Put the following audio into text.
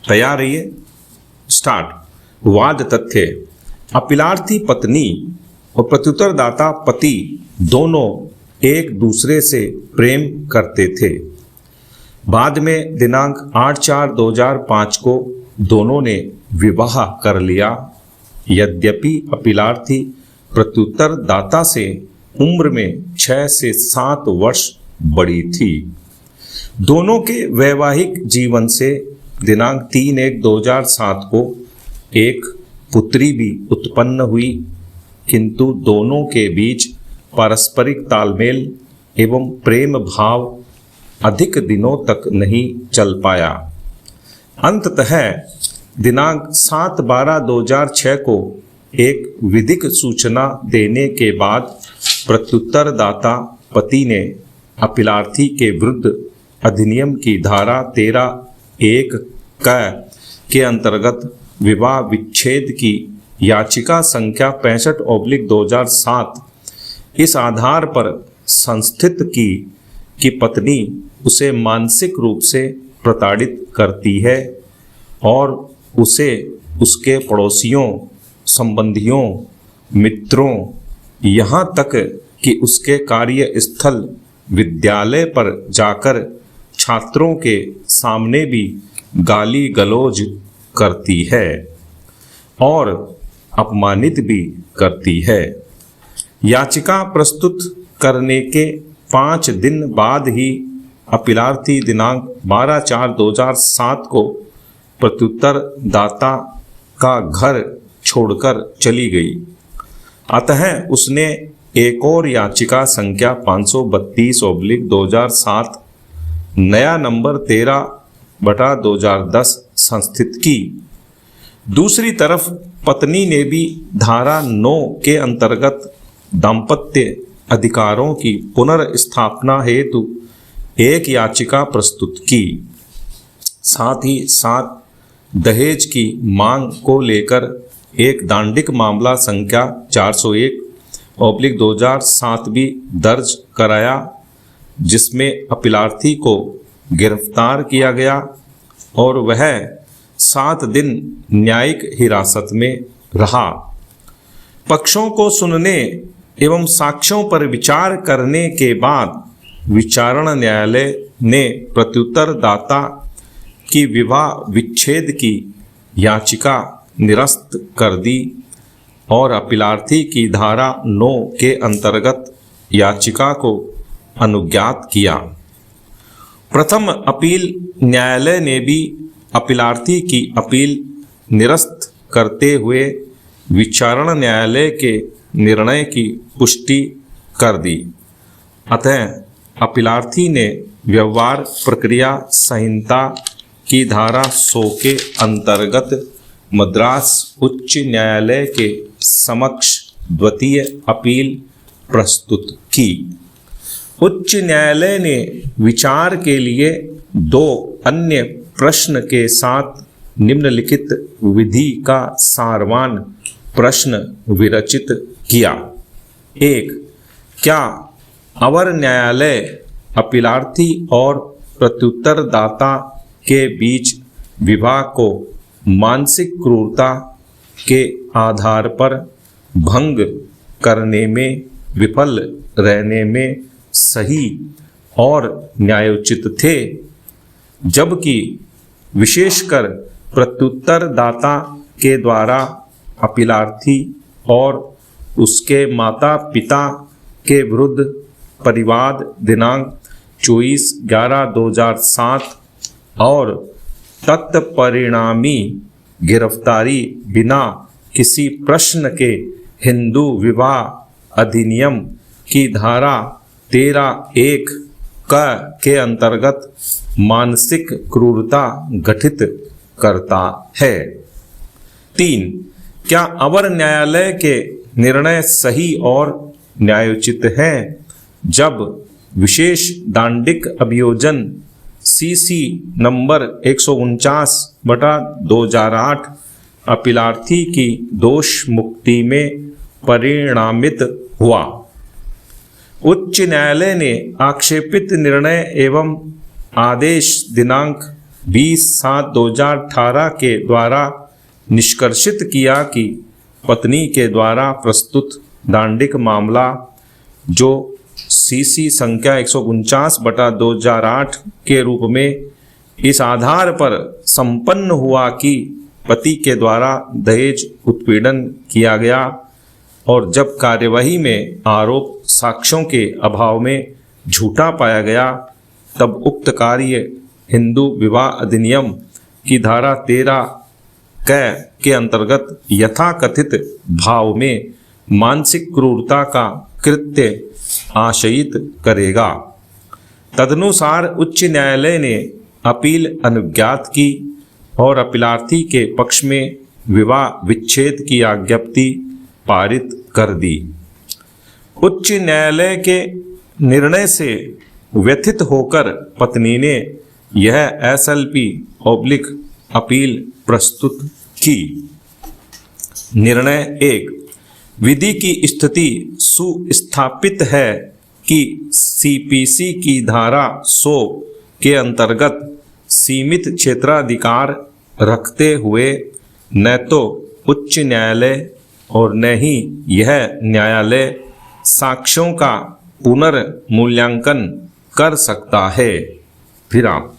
तैयार रहिए। स्टार्ट। वाद तथ्य। अपीलार्थी पत्नी और प्रत्युत्तरदाता पति दोनों एक दूसरे से प्रेम करते थे। बाद में दिनांक 8/4/2005 को दोनों ने विवाह कर लिया। यद्यपि अपीलार्थी प्रत्युत्तरदाता से उम्र में 6 से 7 वर्ष बड़ी थी। दोनों के वैवाहिक जीवन से दिनांक 3/1/2007 को एक पुत्री भी उत्पन्न हुई, किंतु दोनों के बीच पारस्परिक तालमेल एवं प्रेम भाव अधिक दिनों तक नहीं चल पाया। अंततः दिनांक 7/12/2006 को एक विधिक सूचना देने के बाद प्रत्युत्तरदाता पति ने अपीलार्थी के विरुद्ध अधिनियम की धारा 13(1) के अंतर्गत विवाह विच्छेद की याचिका संख्या 65/2007 इस आधार पर संस्थित की कि पत्नी उसे मानसिक रूप से प्रताड़ित करती है और उसे उसके पड़ोसियों, संबंधियों, मित्रों, यहाँ तक कि उसके कार्यस्थल विद्यालय पर जाकर छात्रों के सामने भी गाली गलौज करती है और अपमानित भी करती है। याचिका प्रस्तुत करने के 5 दिन बाद ही अपीलार्थी दिनांक 12/4/2007 को प्रत्युत्तरदाता का घर छोड़कर चली गई। अतः उसने एक और याचिका संख्या 532/2007 नया नंबर 13/2010 संस्थित की। दूसरी तरफ पत्नी ने भी धारा 9 के अंतर्गत दाम्पत्य अधिकारों की पुनर्स्थापना हेतु एक याचिका प्रस्तुत की। साथ ही साथ दहेज की मांग को लेकर एक दांडिक मामला संख्या 401/2007 भी दर्ज कराया, जिसमें अपीलार्थी को गिरफ्तार किया गया और वह 7 दिन न्यायिक हिरासत में रहा। पक्षों को सुनने एवं साक्ष्यों पर विचार करने के बाद विचारण न्यायालय ने प्रत्युत्तरदाता की विवाह विच्छेद की याचिका निरस्त कर दी और अपीलार्थी की धारा 9 के अंतर्गत याचिका को अनुज्ञात किया। प्रथम अपील न्यायालय ने भी अपीलार्थी की अपील निरस्त करते हुए विचारण न्यायालय के निर्णय की पुष्टि कर दी। अतः अपीलार्थी ने व्यवहार प्रक्रिया संहिता की धारा 100 के अंतर्गत मद्रास उच्च न्यायालय के समक्ष द्वितीय अपील प्रस्तुत की। उच्च न्यायालय ने विचार के लिए 2 अन्य प्रश्न के साथ निम्नलिखित विधि का सारवान प्रश्न विरचित किया। 1. क्या अवर न्यायालय अपीलार्थी और प्रत्युत्तरदाता के बीच विवाह को मानसिक क्रूरता के आधार पर भंग करने में विफल रहने में सही और न्यायोचित थे, जबकि विशेषकर प्रत्युत्तरदाता के द्वारा अपीलार्थी और उसके माता पिता के विरुद्ध परिवाद दिनांक 24/11/2007 और तत्परिणामी गिरफ्तारी बिना किसी प्रश्न के हिंदू विवाह अधिनियम की धारा 13(1) के अंतर्गत मानसिक क्रूरता गठित करता है। 3. क्या अवर न्यायालय के निर्णय सही और न्यायोचित हैं जब विशेष दांडिक अभियोजन CC नंबर 149/2008 अपीलार्थी की दोष मुक्ति में परिणामित हुआ। उच्च न्यायालय ने आक्षेपित निर्णय एवं आदेश दिनांक 20/7/2018 के द्वारा निष्कर्षित किया कि पत्नी के द्वारा प्रस्तुत दांडिक मामला, जो सीसी संख्या 149/2008 के रूप में इस आधार पर संपन्न हुआ कि पति के द्वारा दहेज उत्पीड़न किया गया और जब कार्यवाही में आरोप साक्ष्यों के अभाव में झूठा पाया गया, तब उक्त कार्य हिंदू विवाह अधिनियम की धारा 13 के अंतर्गत यथाकथित भाव में मानसिक क्रूरता का कृत्य आशयित करेगा। तदनुसार उच्च न्यायालय ने अपील अनुज्ञात की और अपीलार्थी के पक्ष में विवाह विच्छेद की आज्ञप्ति पारित कर दी। उच्च न्यायालय के निर्णय से व्यथित होकर पत्नी ने यह SLP अपील प्रस्तुत की। निर्णय 1, विधि की स्थिति सुस्थापित है कि CPC की धारा 100 के अंतर्गत सीमित क्षेत्राधिकार रखते हुए न तो उच्च न्यायालय और न ही यह न्यायालय साक्ष्यों का पुनर्मूल्यांकन कर सकता है। विराम।